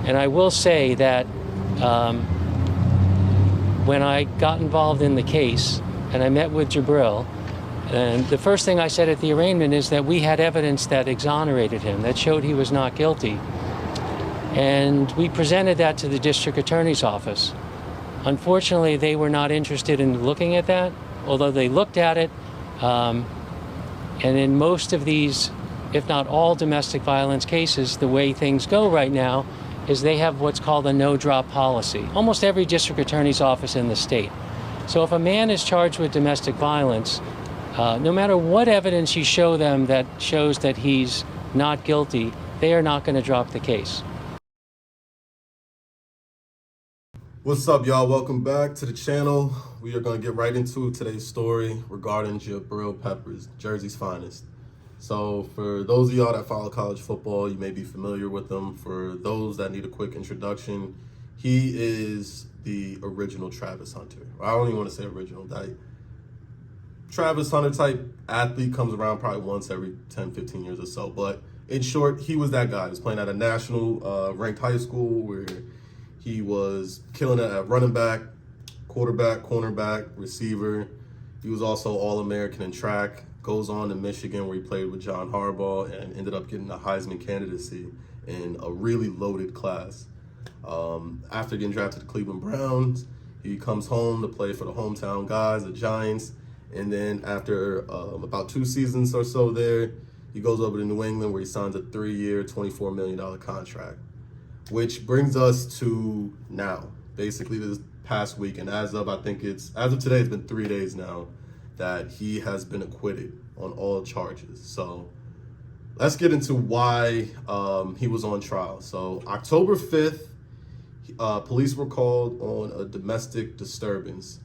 And I will say that when I got involved in the case and I met with Jabrill, and the first thing I said at the arraignment is that we had evidence that exonerated him, that showed he was not guilty. And we presented that to the district attorney's office. Unfortunately, they were not interested in looking at that, although they looked at it. And in most of these, if not all domestic violence cases, the way things go right now is they have what's called a no-drop policy. Almost every district attorney's office in the state. So if a man is charged with domestic violence, no matter what evidence you show them that shows that he's not guilty, they are not going to drop the case. What's up, y'all? Welcome back to the channel. We are going to get right into today's story regarding Jabrill Peppers, Jersey's finest. So for those of y'all that follow college football, you may be familiar with him. For those that need a quick introduction, he is the original Travis Hunter. I don't even want to say original. That Travis Hunter type athlete comes around probably once every 10, 15 years or so. But in short, he was that guy. He was playing at a national ranked high school where he was killing it at running back, quarterback, cornerback, receiver. He was also All-American in track. Goes on to Michigan where he played with John Harbaugh and ended up getting a Heisman candidacy in a really loaded class. After getting drafted to Cleveland Browns, he comes home to play for the hometown guys, the Giants. And then after about 2 seasons or so there, he goes over to New England where he signs a 3-year, $24 million contract. Which brings us to now, basically this past week. And as of today, it's been 3 days now that he has been acquitted on all charges. So let's get into why he was on trial. So October 5th, police were called on a domestic disturbance.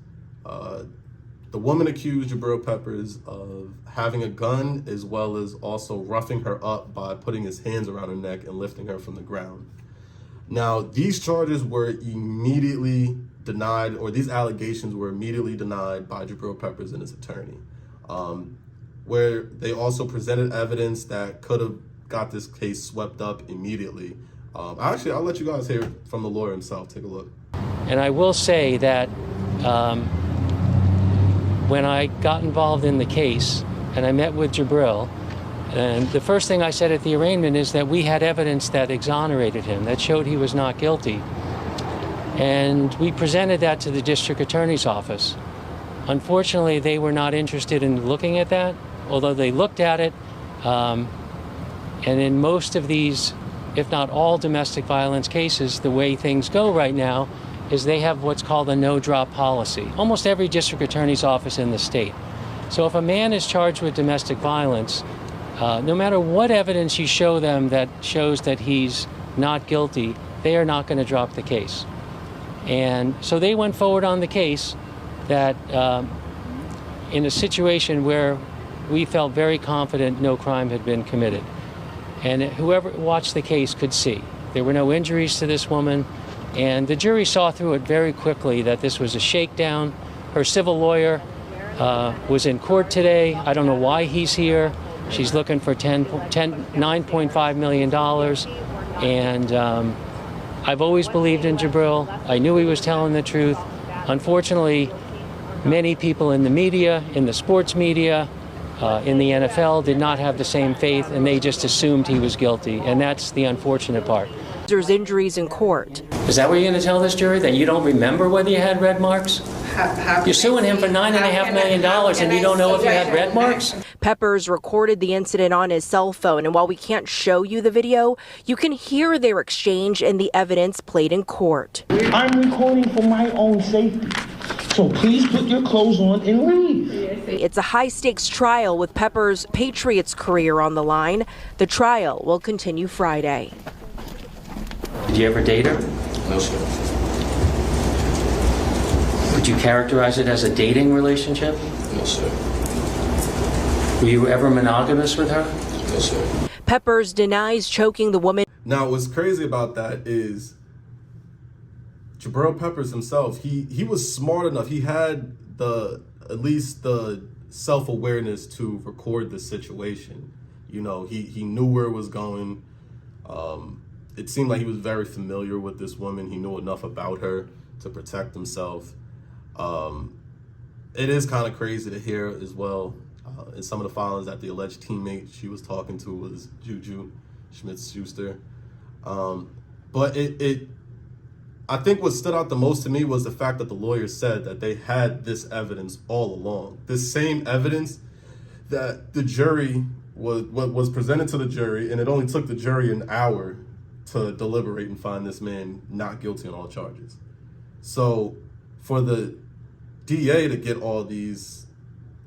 The woman accused Jabrill Peppers of having a gun as well as also roughing her up by putting his hands around her neck and lifting her from the ground. Now, these charges were immediately denied, or these allegations were immediately denied by Jabrill Peppers and his attorney, where they also presented evidence that could have got this case swept up immediately. Actually, I'll let you guys hear from the lawyer himself. Take a look. And I will say that when I got involved in the case and I met with Jabrill, and the first thing I said at the arraignment is that we had evidence that exonerated him, that showed he was not guilty. And we presented that to the district attorney's office. Unfortunately, they were not interested in looking at that, although they looked at it. And in most of these, if not all domestic violence cases, the way things go right now is they have what's called a no-drop policy. Almost every district attorney's office in the state. So if a man is charged with domestic violence, no matter what evidence you show them that shows that he's not guilty, they are not going to drop the case. And so they went forward on the case that in a situation where we felt very confident no crime had been committed. And whoever watched the case could see there were no injuries to this woman. And the jury saw through it very quickly that this was a shakedown. Her civil lawyer was in court today. I don't know why he's here. She's looking for $9.5 million. And I've always believed in Jabrill. I knew he was telling the truth. Unfortunately, many people in the media, in the sports media, in the NFL did not have the same faith, and they just assumed he was guilty. And that's the unfortunate part. There's injuries in court. Is that what you're going to tell this jury, that you don't remember whether you had red marks? You're suing him for $9.5 million and you don't know if you had red marks? Peppers recorded the incident on his cell phone, and while we can't show you the video, you can hear their exchange and the evidence played in court. I'm recording for my own safety, so please put your clothes on and leave. It's a high-stakes trial with Peppers' Patriots career on the line. The trial will continue Friday. Did you ever date her? No, sir. Would you characterize it as a dating relationship? No, sir. Were you ever monogamous with her? No, sir. Peppers denies choking the woman. Now, what's crazy about that is Jabrill Peppers himself, he was smart enough. He had at least the self-awareness to record the situation. You know, he knew where it was going. it seemed like he was very familiar with this woman. He knew enough about her to protect himself. It is kind of crazy to hear as well in some of the filings that the alleged teammate she was talking to was Juju Smith-Schuster. But I think what stood out the most to me was the fact that the lawyer said that they had this evidence all along. This same evidence that the jury was presented to the jury, and it only took the jury an hour to deliberate and find this man not guilty on all charges. So for the DA to get all these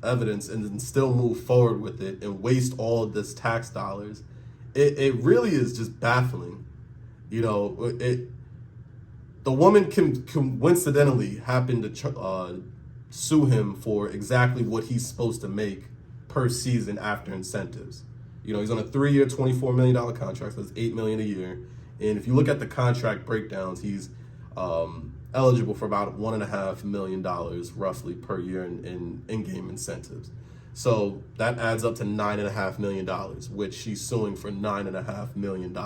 evidence and then still move forward with it and waste all of this tax dollars, it really is just baffling. You know, the woman can coincidentally happen to sue him for exactly what he's supposed to make per season after incentives. You know, he's on a 3-year, $24 million contract, so that's $8 million a year. And if you look at the contract breakdowns, he's eligible for about $1.5 million roughly per year in in-game incentives. So that adds up to $9.5 million, which she's suing for $9.5 million.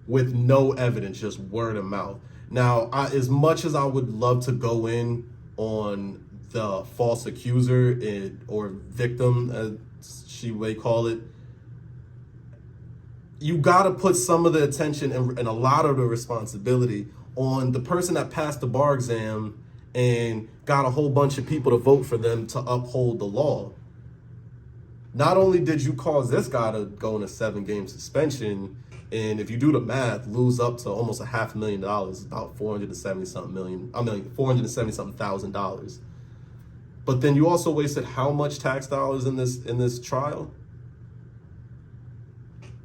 With no evidence, just word of mouth. Now, as much as I would love to go in on the false accuser or victim, as she may call it, you got to put some of the attention and a lot of the responsibility on the person that passed the bar exam and got a whole bunch of people to vote for them to uphold the law. Not only did you cause this guy to go in a 7-game suspension, and if you do the math, lose up to almost $500,000, about $470 something thousand. But then you also wasted how much tax dollars in this trial?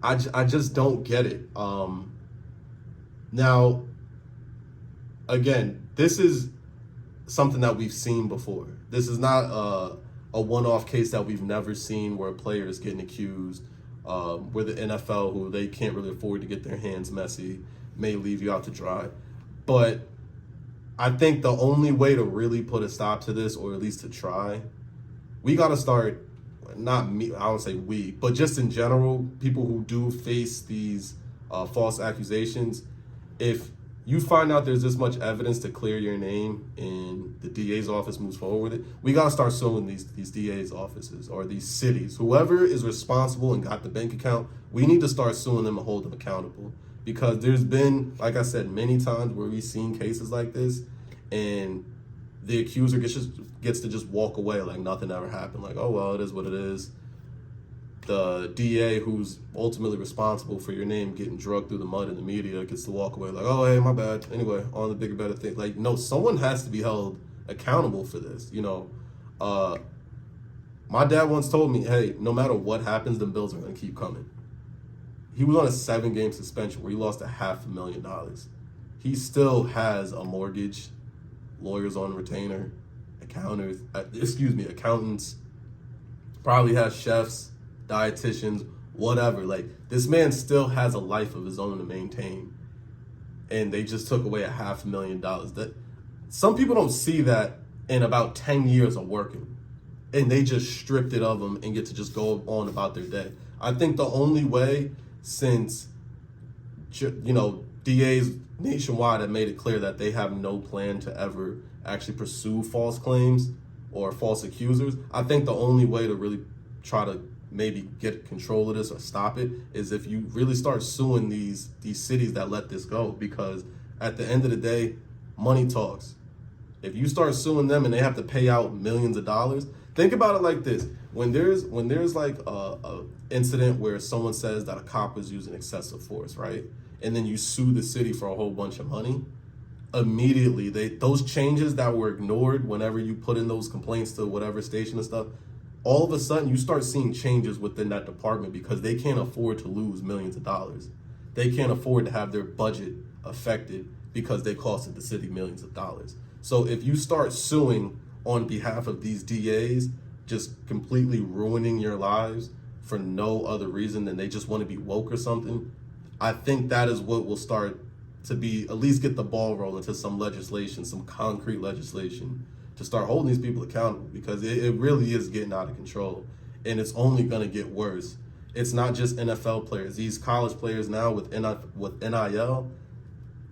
I just don't get it. Now, again, this is something that we've seen before. This is not a one-off case that we've never seen where a player is getting accused. Where the NFL, who they can't really afford to get their hands messy, may leave you out to dry. But I think the only way to really put a stop to this, or at least to try, we got to start, not me, I don't say we, but just in general, people who do face these false accusations, if you find out there's this much evidence to clear your name and the DA's office moves forward with it, we got to start suing these DA's offices or these cities. Whoever is responsible and got the bank account, we need to start suing them and hold them accountable. Because there's been, like I said, many times where we've seen cases like this and the accuser gets to just walk away like nothing ever happened. Like, oh, well, it is what it is. The DA who's ultimately responsible for your name getting drugged through the mud in the media gets to walk away like, oh, hey, my bad. Anyway, on the bigger, better thing. Like, no, someone has to be held accountable for this. You know, my dad once told me, hey, no matter what happens, the bills are going to keep coming. He was on a 7-game suspension where he lost $500,000. He still has a mortgage, lawyers on retainer, accountants, probably has chefs, dietitians, whatever. Like, this man still has a life of his own to maintain, and they just took away $500,000. That some people don't see that in about 10 years of working, and they just stripped it of them and get to just go on about their day. I think the only way, since DAs nationwide have made it clear that they have no plan to ever actually pursue false claims or false accusers, I think the only way to really try to maybe get control of this or stop it is if you really start suing these cities that let this go. Because at the end of the day, money talks. If you start suing them and they have to pay out millions of dollars, think about it like this: when there's like a incident where someone says that a cop was using excessive force, right, and then you sue the city for a whole bunch of money, immediately those changes that were ignored whenever you put in those complaints to whatever station and stuff, all of a sudden you start seeing changes within that department because they can't afford to lose millions of dollars. They can't afford to have their budget affected because they costed the city millions of dollars. So if you start suing on behalf of these DAs, just completely ruining your lives for no other reason than they just want to be woke or something, I think that is what will start to be, at least get the ball rolling to some legislation, some concrete legislation to start holding these people accountable, because it really is getting out of control, and it's only going to get worse. It's not just NFL players. These college players now with NIL,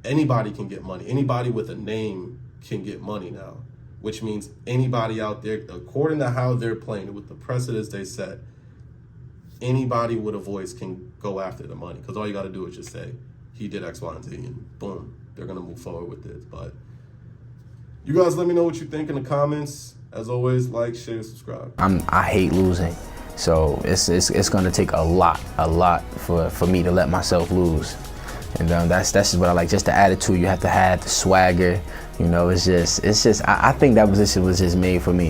anybody can get money. Anybody with a name can get money now, which means anybody out there, according to how they're playing, with the precedents they set, anybody with a voice can go after the money, because all you got to do is just say, he did X, Y, and Z, and boom, they're going to move forward with this. But you guys let me know what you think in the comments. As always, like, share, subscribe. I hate losing, so it's going to take a lot for me to let myself lose. And that's just what I like, just the attitude you have to have, the swagger, you know, it's just, I think that position was just made for me.